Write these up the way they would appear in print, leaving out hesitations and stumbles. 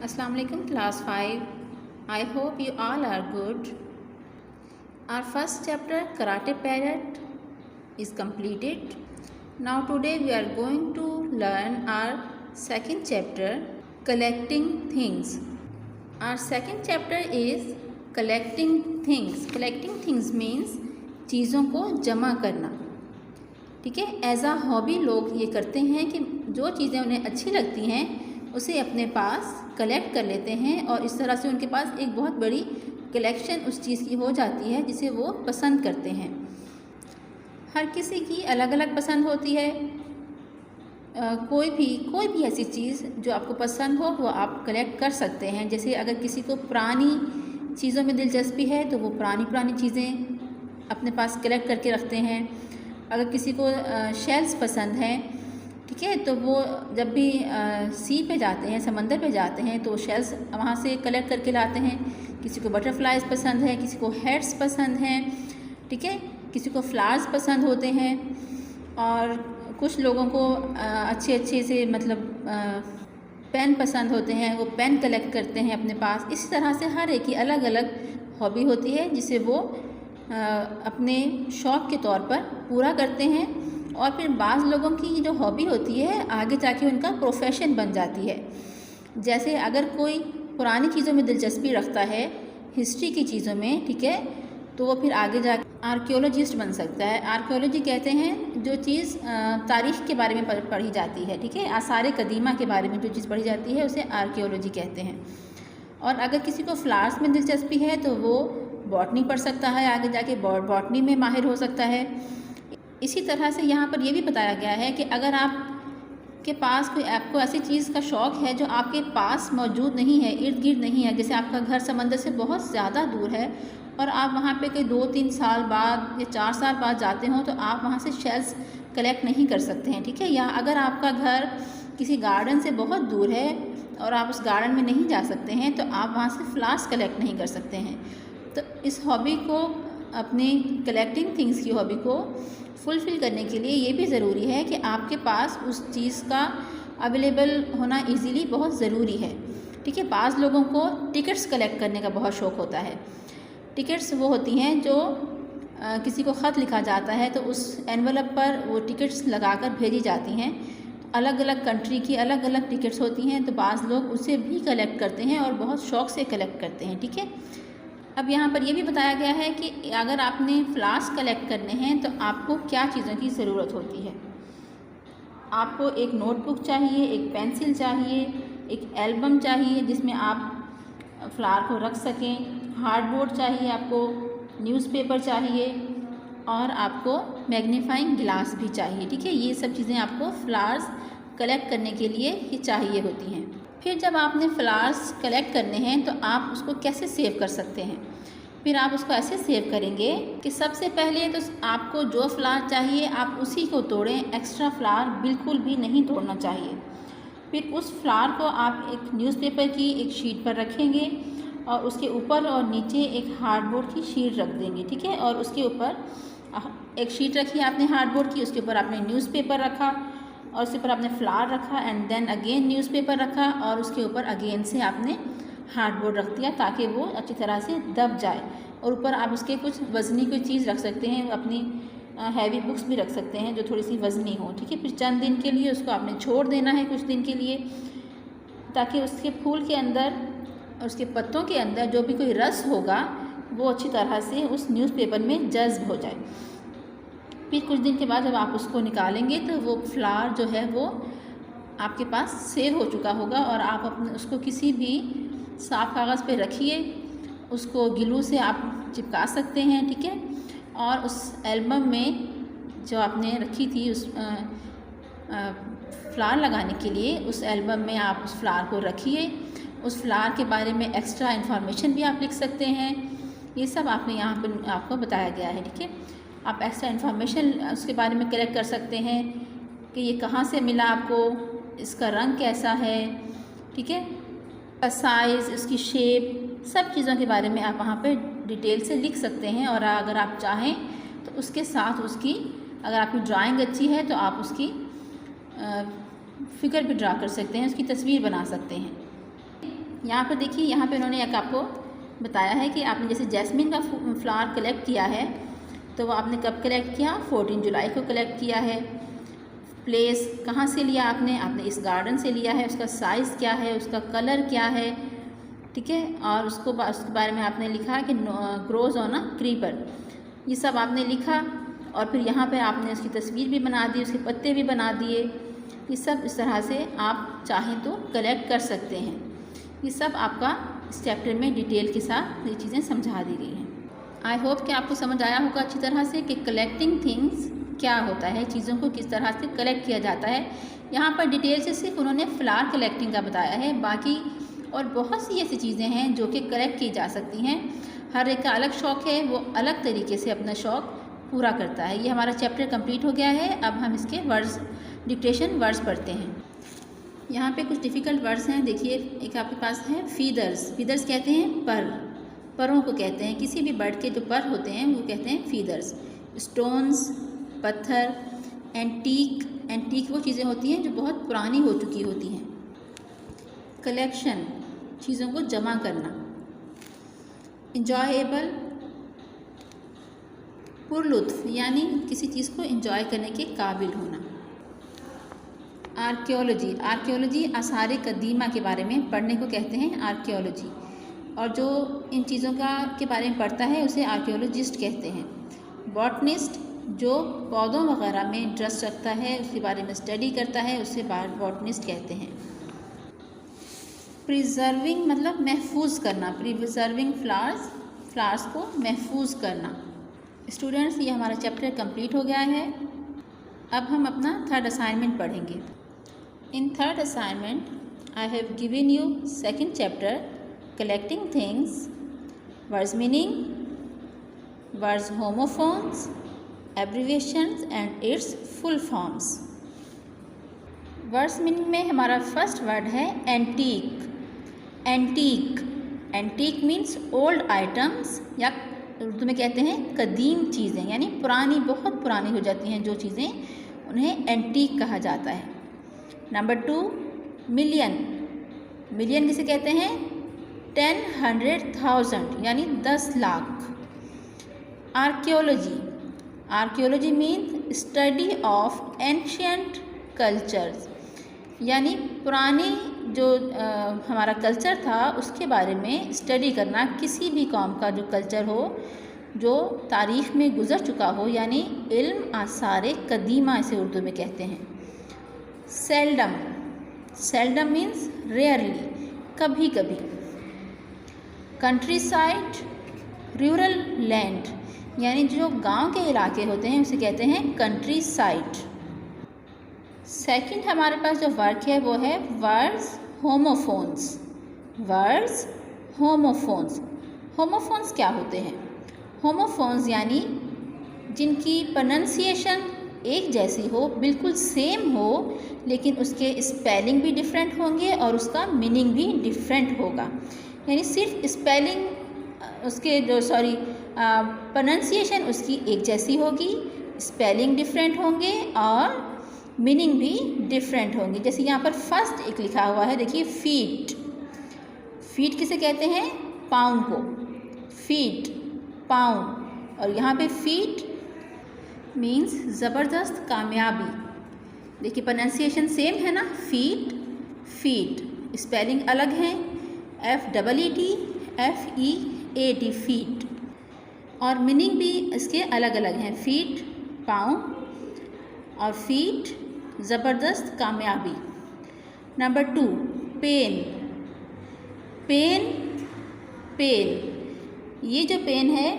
Assalamu alaikum class 5. I hope you all are good. Our first chapter Karate Parrot is completed. Now today we are going to learn our second chapter Collecting Things. Our second chapter is Collecting Things. Collecting things means चीज़ों को जमा करना. ठीक है, as आ hobby लोग ये करते हैं कि जो चीज़ें उन्हें अच्छी लगती हैं उसे अपने पास कलेक्ट कर लेते हैं और इस तरह से उनके पास एक बहुत बड़ी कलेक्शन उस चीज़ की हो जाती है जिसे वो पसंद करते हैं. हर किसी की अलग अलग पसंद होती है. कोई भी ऐसी चीज़ जो आपको पसंद हो वो आप कलेक्ट कर सकते हैं. जैसे अगर किसी को पुरानी चीज़ों में दिलचस्पी है तो वो पुरानी चीज़ें अपने पास कलेक्ट करके रखते हैं. अगर किसी को शेल्स पसंद हैं, ठीक है, तो वो जब भी सी पे जाते हैं, समंदर पे जाते हैं तो शेल्स वहाँ से कलेक्ट करके लाते हैं. किसी को बटरफ्लाइज पसंद है, किसी को हेड्स पसंद हैं, ठीक है, किसी को फ्लावर्स पसंद होते हैं और कुछ लोगों को अच्छे से पेन पसंद होते हैं, वो पेन कलेक्ट करते हैं अपने पास. इसी तरह से हर एक की अलग अलग हॉबी होती है जिसे वो अपने शौक़ के तौर पर पूरा करते हैं. और फिर बाज़ लोगों की जो हॉबी होती है आगे जाके उनका प्रोफेशन बन जाती है. जैसे अगर कोई पुरानी चीज़ों में दिलचस्पी रखता है, हिस्ट्री की चीज़ों में, ठीक है, तो वो फिर आगे जाके आर्कियोलॉजिस्ट बन सकता है. आर्कियोलॉजी कहते हैं जो चीज़ तारीख़ के बारे में पढ़ी जाती है, ठीक है, आसार कदीमा के बारे में जो चीज़ पढ़ी जाती है उसे आर्कियोलॉजी कहते हैं. और अगर किसी को फ्लावर्स में दिलचस्पी है तो वो बॉटनी पढ़ सकता है, आगे जाके बॉटनी में माहिर हो सकता है. इसी तरह से यहाँ पर यह भी बताया गया है कि अगर आपके पास आपको ऐसी चीज़ का शौक़ है जो आपके पास मौजूद नहीं है, इर्द गिर्द नहीं है, जैसे आपका घर समंदर से बहुत ज़्यादा दूर है और आप वहाँ पे कोई 2-3 साल बाद या 4 साल बाद जाते हो तो आप वहाँ से शेल्स कलेक्ट नहीं कर सकते हैं, ठीक है. या अगर आपका घर किसी गार्डन से बहुत दूर है और आप उस गार्डन में नहीं जा सकते हैं तो आप वहाँ से फ्लावर्स कलेक्ट नहीं कर सकते हैं. तो इस हॉबी को, अपनी कलेक्टिंग थिंग्स की हॉबी को फुलफ़िल करने के लिए ये भी ज़रूरी है कि आपके पास उस चीज़ का अवेलेबल होना इजीली बहुत ज़रूरी है, ठीक है. बाज़ लोगों को टिकट्स कलेक्ट करने का बहुत शौक़ होता है. टिकट्स वो होती हैं जो किसी को ख़त लिखा जाता है तो उस एनवलप पर वो टिकट्स लगाकर भेजी जाती हैं. अलग अलग कंट्री की अलग अलग टिकट्स होती हैं तो बाज़ लोग उसे भी कलेक्ट करते हैं और बहुत शौक़ से कलेक्ट करते हैं, ठीक है. अब यहाँ पर यह भी बताया गया है कि अगर आपने फ्लावर्स कलेक्ट करने हैं तो आपको क्या चीज़ों की ज़रूरत होती है. आपको एक नोटबुक चाहिए, एक पेंसिल चाहिए, एक एल्बम चाहिए जिसमें आप फ्लावर को रख सकें, हार्डबोर्ड चाहिए, आपको न्यूज़पेपर चाहिए और आपको मैग्नीफाइंग ग्लास भी चाहिए, ठीक है. ये सब चीज़ें आपको फ्लावर्स कलेक्ट करने के लिए ही चाहिए होती हैं. फिर जब आपने फ्लावर्स कलेक्ट करने हैं तो आप उसको कैसे सेव कर सकते हैं. फिर आप उसको ऐसे सेव करेंगे कि सबसे पहले तो आपको जो फ्लावर चाहिए आप उसी को तोड़ें, एक्स्ट्रा फ्लावर बिल्कुल भी नहीं तोड़ना चाहिए. फिर उस फ्लावर को आप एक न्यूज़पेपर की एक शीट पर रखेंगे और उसके ऊपर और नीचे एक हार्डबोर्ड की शीट रख देंगे, ठीक है. और उसके ऊपर एक शीट रखी आपने हार्डबोर्ड की, उसके ऊपर आपने न्यूज़पेपर रखा और उसके ऊपर आपने फ्लावर रखा एंड देन अगेन न्यूज़पेपर रखा और उसके ऊपर अगेन से आपने हार्डबोर्ड रख दिया ताकि वो अच्छी तरह से दब जाए. और ऊपर आप उसके कुछ वज़नी कोई चीज़ रख सकते हैं, अपनी हैवी बुक्स भी रख सकते हैं जो थोड़ी सी वज़नी हो, ठीक है. फिर चंद दिन के लिए उसको आपने छोड़ देना है, कुछ दिन के लिए, ताकि उसके फूल के अंदर और उसके पत्तों के अंदर जो भी कोई रस होगा वो अच्छी तरह से उस न्यूज़पेपर में जज़्ब हो जाए. फिर कुछ दिन के बाद जब आप उसको निकालेंगे तो वो फ्लावर जो है वो आपके पास सेव हो चुका होगा और आप अपने उसको किसी भी साफ़ कागज़ पे रखिए, उसको ग्लू से आप चिपका सकते हैं, ठीक है. और उस एल्बम में जो आपने रखी थी उस फ्लावर लगाने के लिए, उस एल्बम में आप उस फ्लावर को रखिए. उस फ्लावर के बारे में एक्स्ट्रा इन्फॉर्मेशन भी आप लिख सकते हैं. ये सब आपने यहाँ पर आपको बताया गया है, ठीक है. आप एक्स्ट्रा इन्फॉर्मेशन उसके बारे में कलेक्ट कर सकते हैं कि ये कहाँ से मिला आपको, इसका रंग कैसा है, ठीक है, इसका साइज़, इसकी शेप, सब चीज़ों के बारे में आप वहाँ पे डिटेल से लिख सकते हैं. और अगर आप चाहें तो उसके साथ उसकी, अगर आपकी ड्राइंग अच्छी है तो आप उसकी फिगर भी ड्रा कर सकते हैं, उसकी तस्वीर बना सकते हैं. यहाँ पर देखिए, यहाँ पे उन्होंने एक आपको बताया है कि आपने जैसे जैस्मिन का फ्लावर कलेक्ट किया है, तो वो आपने कब कलेक्ट किया? 14 जुलाई को कलेक्ट किया है। प्लेस कहाँ से लिया आपने? आपने इस गार्डन से लिया है। उसका साइज़ क्या है, उसका कलर क्या है, ठीक है। और उसके बारे में आपने लिखा कि ग्रोज ऑन अ क्रीपर, ये सब आपने लिखा। और फिर यहाँ पे आपने उसकी तस्वीर भी बना दी, उसके पत्ते भी बना दिए। ये सब इस तरह से आप चाहें तो कलेक्ट कर सकते हैं। ये सब आपका इस चैप्टर में डिटेल के साथ ये चीज़ें समझा दी गई हैं। आई होप कि आपको समझ आया होगा अच्छी तरह से कि कलेक्टिंग थिंग्स क्या होता है, चीज़ों को किस तरह से कलेक्ट किया जाता है। यहाँ पर डिटेल से सिर्फ उन्होंने फ्लावर कलेक्टिंग का बताया है, बाकी और बहुत सी ऐसी चीज़ें हैं जो कि कलेक्ट की जा सकती हैं। हर एक का अलग शौक़ है, वो अलग तरीके से अपना शौक़ पूरा करता है। ये हमारा चैप्टर कंप्लीट हो गया है। अब हम इसके वर्ड्स, डिक्टेशन वर्ड्स पढ़ते हैं। यहाँ पे कुछ डिफ़िकल्ट वर्ड्स हैं। देखिए, एक आपके पास है फीदर्स। फीदर्स कहते हैं पर, परों को कहते हैं। किसी भी बर्ड के जो पर होते हैं वो कहते हैं फीदर्स। स्टोन्स, पत्थर। एंटीक, एंटीक वो चीज़ें होती हैं जो बहुत पुरानी हो चुकी होती हैं। कलेक्शन, चीज़ों को जमा करना। इंजॉयबल, पुरलुत्फ, यानी किसी चीज़ को इंजॉय करने के काबिल होना। आर्कियोलॉजी, आर्कियोलॉजी आसार कदीमा के बारे में पढ़ने को कहते हैं आर्कियोलॉजी। और जो इन चीज़ों के बारे में पढ़ता है उसे आर्कियोलॉजिस्ट कहते हैं। बॉटनिस्ट, जो पौधों वगैरह में इंटरेस्ट रखता है, उसके बारे में स्टडी करता है, उसे बॉटनिस्ट कहते हैं। प्रिजर्विंग मतलब महफूज करना। प्रिजर्विंग फ्लावर्स, फ्लावर्स को महफूज करना। स्टूडेंट्स, ये हमारा चैप्टर कंप्लीट हो गया है। अब हम अपना थर्ड असाइनमेंट पढ़ेंगे। In third assignment I have given you second chapter collecting things, words meaning, words homophones, abbreviations and its full forms. Words meaning में हमारा फर्स्ट वर्ड है antique. Antique, antique means old items, या उर्दू में कहते हैं कदीम चीज़ें, यानी पुरानी, बहुत पुरानी हो जाती हैं जो चीज़ें, उन्हें एंटीक कहा जाता है। Number 2, million. मिलियन किसे कहते हैं? 10, 100,000 यानी 10 lakh. Archaeology, archaeology means study of ancient cultures, यानी पुरानी जो हमारा कल्चर था उसके बारे में स्टडी करना। किसी भी कौम का जो कल्चर हो, जो तारीख़ में गुज़र चुका हो, यानी इल्म आसार कदीमा इसे उर्दू में कहते हैं। सेल्डम, सेल्डम मीन्स रेयरली, कभी कभी। कंट्री साइड, रूरल लैंड, यानी जो गांव के इलाके होते हैं उसे कहते हैं कंट्री साइड। सेकंड हमारे पास जो वर्ड है वो है words homophones. Words homophones, homophones क्या होते हैं? होमोफोन्स यानी जिनकी प्रोनंसिएशन एक जैसी हो, बिल्कुल सेम हो, लेकिन उसके स्पेलिंग भी डिफरेंट होंगे और उसका मीनिंग भी डिफरेंट होगा। यानी सिर्फ स्पेलिंग उसके प्रोनंसिएशन उसकी एक जैसी होगी, स्पेलिंग डिफरेंट होंगे और मीनिंग भी डिफरेंट होंगी। जैसे यहाँ पर फर्स्ट एक लिखा हुआ है, देखिए फीट। फीट किसे कहते हैं? पाउंड को। Feet, pound. और यहाँ पे फीट मीन्स ज़बरदस्त कामयाबी। देखिए प्रोनंसिएशन सेम है ना, फीट, फीट। स्पेलिंग अलग है, FEET, FEAT, फीट। और मीनिंग भी इसके अलग अलग हैं। फीट, पाउंड, और फीट, ज़बरदस्त कामयाबी। Number 2, pen. पेन, पेन, ये जो पेन है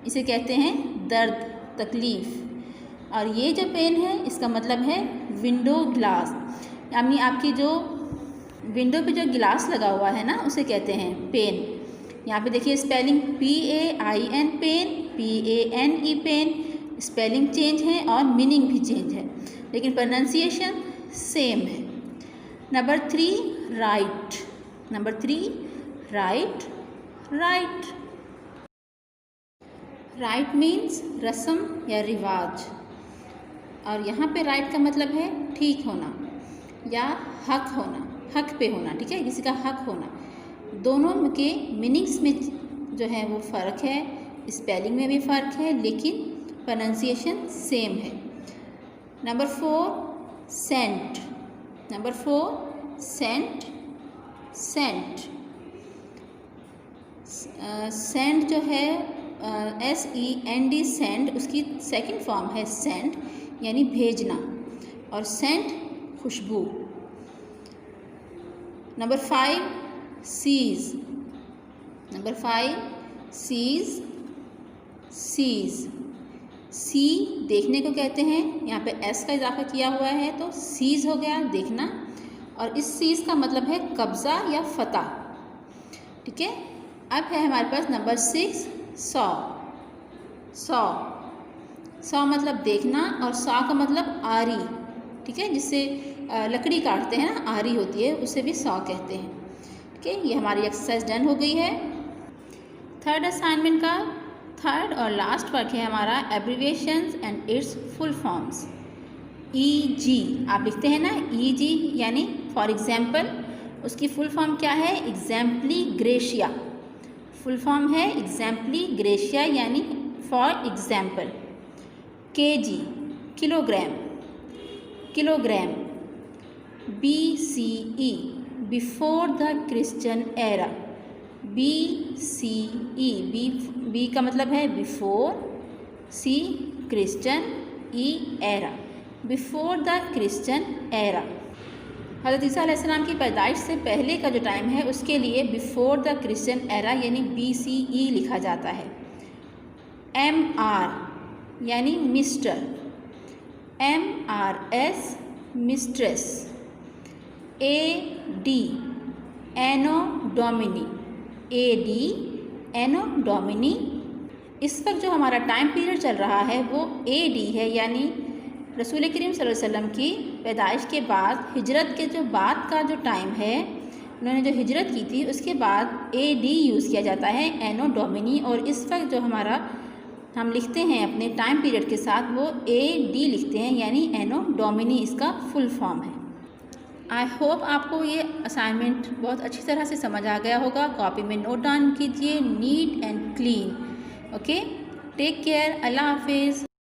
इसे कहते हैं दर्द, तकलीफ़। और ये जो पेन है इसका मतलब है विंडो ग्लास, यानी आपकी जो विंडो पे जो गिलास लगा हुआ है ना उसे कहते हैं पेन। यहाँ पे देखिए spelling PAIN, pain, PANE, pane. Spelling change है और मीनिंग भी चेंज है, लेकिन प्रोनंसिएशन सेम है। Number 3, right. Number 3, right, right. Rite means रस्म या रिवाज, और यहाँ पे राइट का मतलब है ठीक होना या हक होना, हक पे होना, ठीक है, किसी का हक होना। दोनों के मीनिंग्स में जो है वो फ़र्क है, स्पेलिंग में भी फ़र्क है, लेकिन प्रोनाउंसिएशन सेम है। Number 4 cent. Number 4 cent. Cent cent जो है SEND सेंड, उसकी सेकंड फॉर्म है सेंट यानी भेजना, और सेंट खुशबू। Number 5 sees. Number 5 sees. Sees see देखने को कहते हैं, यहाँ पे एस का इजाफा किया हुआ है तो सीज हो गया देखना, और इस सीज का मतलब है कब्ज़ा या फतह। ठीक है, अब है हमारे पास नंबर 6 सौ। सौ सौ मतलब देखना, और सौ का मतलब आरी। ठीक है, जिससे लकड़ी काटते हैं ना, आरी होती है, उसे भी सौ कहते हैं। ठीक है, ये हमारी एक्सरसाइज डन हो गई है। थर्ड असाइनमेंट का थर्ड और लास्ट वर्क है हमारा abbreviations and its full forms. EG आप लिखते हैं ना, EG यानी फॉर एग्जाम्पल, उसकी फुल फॉर्म क्या है? Exempli gratia. फुल फॉर्म है एग्जाम्पली ग्रेशिया यानी for example. KG kilogram. Kilogram. BCE before the Christian era. BCE B का मतलब है before, C Christian, E era, before the Christian era. हज़रत ईसा अलैहिस्सलाम की पैदाइश से पहले का जो टाइम है उसके लिए बिफोर द क्रिश्चियन एरा यानी BCE लिखा जाता है। MR यानी मिस्टर। MRS mistress. AD एनो डोमिनी। AD एनो डोमिनी। इस वक्त जो हमारा टाइम पीरियड चल रहा है वो AD है, यानी रसूल करीम सल्लल्लाहु अलैहि वसल्लम की पैदाइश के बाद हिजरत के जो बाद का जो टाइम है, उन्होंने जो हिजरत की थी उसके बाद AD यूज़ किया जाता है, एनो डोमिनी। और इस वक्त जो हमारा हम लिखते हैं अपने टाइम पीरियड के साथ वो AD लिखते हैं, यानी एनो डोमिनी इसका फुल फॉर्म है। आई होप आपको ये असाइनमेंट बहुत अच्छी तरह से समझ आ गया होगा। कॉपी में नोट डाउन कीजिए, neat and clean. Okay, take care, अल्लाह हाफिज़।